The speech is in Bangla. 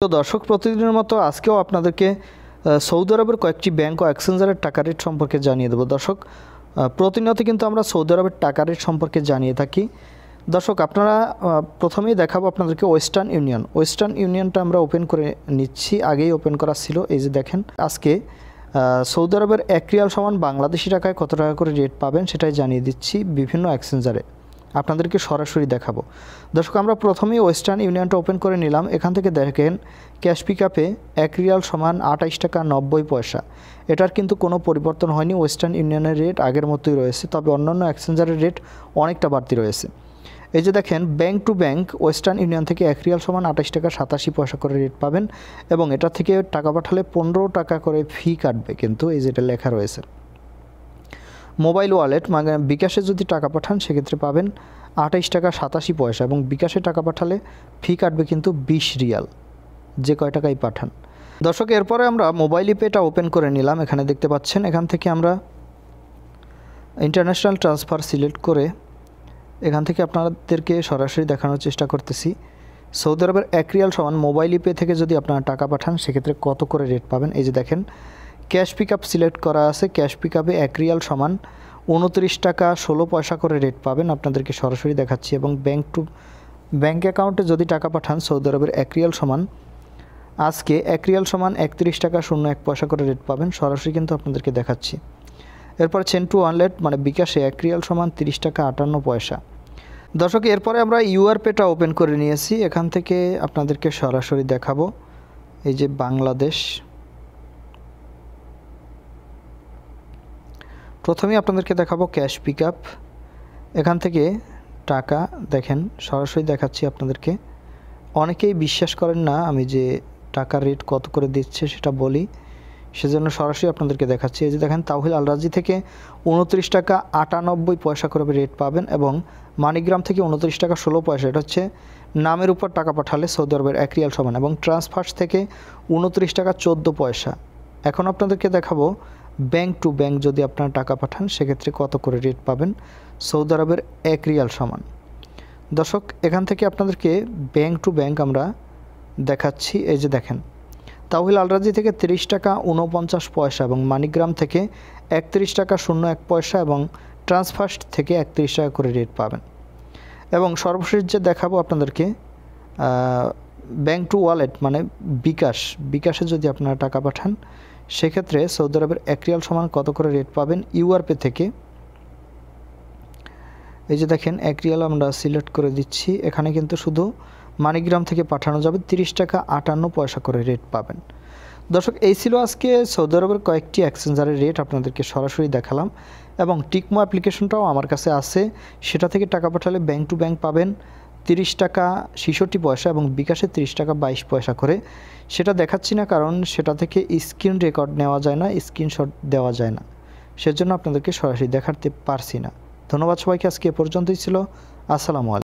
তো দর্শক, প্রতিদিনের মতো আজকেও আপনাদেরকে সৌদি আরবের কয়েকটি ব্যাংক ও এক্সচেঞ্জারের টাকা রেট সম্পর্কে জানিয়ে দেবো। দর্শক, প্রতিনিয়ত কিন্তু আমরা সৌদি আরবের টাকা রেট সম্পর্কে জানিয়ে থাকি। দর্শক, আপনারা প্রথমেই দেখাবো আপনাদেরকে ওয়েস্টার্ন ইউনিয়নটা আমরা ওপেন করে নিচ্ছি। আগেই ওপেন করা ছিল। এই যে দেখেন, আজকে সৌদি আরবের 1 রিয়াল সমান বাংলাদেশি টাকায় কত টাকা করে রেট পাবেন সেটাই জানিয়ে দিচ্ছি বিভিন্ন এক্সচেঞ্জারে। আপনাদেরকে সরাসরি দেখাবো। দর্শক, আমরা প্রথমেই ওয়েস্টার্ন ইউনিয়নটা ওপেন করে নিলাম। এখান থেকে দেখেন ক্যাশ পিকআপে 1 রিয়াল সমান 28 টাকা 90 পয়সা। এটার কিন্তু কোনো পরিবর্তন হয়নি। ওয়েস্টার্ন ইউনিয়নের রেট আগের মতোই রয়েছে, তবে অন্যান্য এক্সচেঞ্জারের রেট অনেকটা বাড়তি রয়েছে। এই যে দেখেন, bank to bank western union থেকে 1 রিয়াল সমান 28 টাকা 87 পয়সা করে রেট পাবেন, এবং এটা থেকে টাকা পাঠালে 15 টাকা করে ফি কাটবে, কিন্তু এই যেটা লেখা রয়েছে। মোবাইল ওয়ালেট মানে বিকাশে যদি টাকা পাঠান সেক্ষেত্রে পাবেন 28 টাকা 87 পয়সা, এবং বিকাশে টাকা পাঠালে ফি কাটবে কিন্তু 20 রিয়াল, যে কয় টাকাই পাঠান। দর্শক, এরপরে আমরা মোবাইল পেটা ওপেন করে নিলাম। এখানে দেখতে পাচ্ছেন, এখান থেকে আমরা ইন্টারন্যাশনাল ট্রান্সফার সিলেক্ট করে এখান থেকে আপনাদেরকে সরাসরি দেখানোর চেষ্টা করতেছি। সৌদি আরবের 1 রিয়াল সমান মোবাইল পে থেকে যদি আপনারা টাকা পাঠান সেক্ষেত্রে কত করে রেট পাবেন। এই যে দেখেন, ক্যাশ পিকআপ সিলেক্ট করা আছে। ক্যাশ পিকআপে 1 রিয়াল সমান 29 টাকা 16 পয়সা করে রেট পাবেন, আপনাদেরকে সরাসরি দেখাচ্ছি। এবং ব্যাংক অ্যাকাউন্টে যদি টাকা পাঠান সৌদি আরবের 1 রিয়াল সমান আজকে 1 রিয়াল সমান 31 টাকা 01 পয়সা করে রেট পাবেন, সরাসরি কিন্তু আপনাদেরকে দেখাচ্ছি। এরপর সেন্ড টু ওয়ালেট মানে বিকাশে 1 রিয়াল সমান 30 টাকা 58 পয়সা। দর্শক, এরপরে আমরা ইউআর পেটা ওপেন করে নিয়েছি। এখান থেকে আপনাদেরকে সরাসরি দেখাবো। এই যে বাংলাদেশ, প্রথমেই আপনাদেরকে দেখাবো ক্যাশ পিকআপ। এখান থেকে টাকা দেখেন, সরাসরি দেখাচ্ছি আপনাদেরকে। অনেকেই বিশ্বাস করেন না আমি যে টাকার রেট কত করে দিচ্ছে সেটা বলি, সেজন্য সরাসরি আপনাদেরকে দেখাচ্ছি। এই যে দেখেন, তাওহিল আল রাজি থেকে 29 টাকা 98 পয়সা করে রেট পাবেন, এবং মানিগ্রাম থেকে 29 টাকা 16 পয়সা। এটা হচ্ছে নামের উপর টাকা পাঠালে সৌদি আরবের 1 রিয়াল সমান, এবং ট্রান্সফার্স থেকে 29 টাকা 14 পয়সা। এখন আপনাদেরকে দেখাবো ব্যাংক টু ব্যাংক যদি আপনারা টাকা পাঠান সেক্ষেত্রে কত করে রেট পাবেন সৌদি আরবের 1 রিয়াল সমান। দর্শক, এখান থেকে আপনাদেরকে ব্যাংক টু ব্যাংক আমরা দেখাচ্ছি। এই যে দেখেন, তাওহিল আল রাজি থেকে 30 টাকা 49 পয়সা, এবং মানিগ্রাম থেকে 31 টাকা 01 পয়সা, এবং ট্রান্সফার্স্ট থেকে 31 টাকা করে রেট পাবেন। এবং সর্বশেষ যে দেখাবো আপনাদেরকে ব্যাংক টু ওয়ালেট মানে বিকাশে যদি আপনারা টাকা পাঠান সেক্ষেত্রে সৌদি আরবের 1 রিয়াল সমান কত করে রেট পাবেন ইউআর পে থেকে। এই যে দেখেন, 1 রিয়াল আমরা সিলেক্ট করে দিচ্ছি। এখানে কিন্তু শুধু মানিগ্রাম থেকে পাঠানো যাবে 30 টাকা 58 পয়সা করে রেট পাবেন। দর্শক, এই ছিল আজকে সৌদি আরবের কয়েকটি এক্সচেঞ্জারের রেট আপনাদেরকে সরাসরি দেখালাম, এবং টিকমো অ্যাপ্লিকেশনটাও আমার কাছে আছে। সেটা থেকে টাকা পাঠালে ব্যাংক টু ব্যাংক পাবেন 30 টাকা 66 পয়সা, এবং বিকাশে 30 টাকা 22 পয়সা করে। সেটা দেখাচ্ছি না, কারণ সেটা থেকে স্ক্রিন রেকর্ড নেওয়া যায় না, স্ক্রিনশট দেওয়া যায় না, সেজন্য আপনাদেরকে সরাসরি দেখাতে পারছি না। ধন্যবাদ সবাইকে। আজকে এ পর্যন্তই ছিল। আসসালামু আলাইকুম।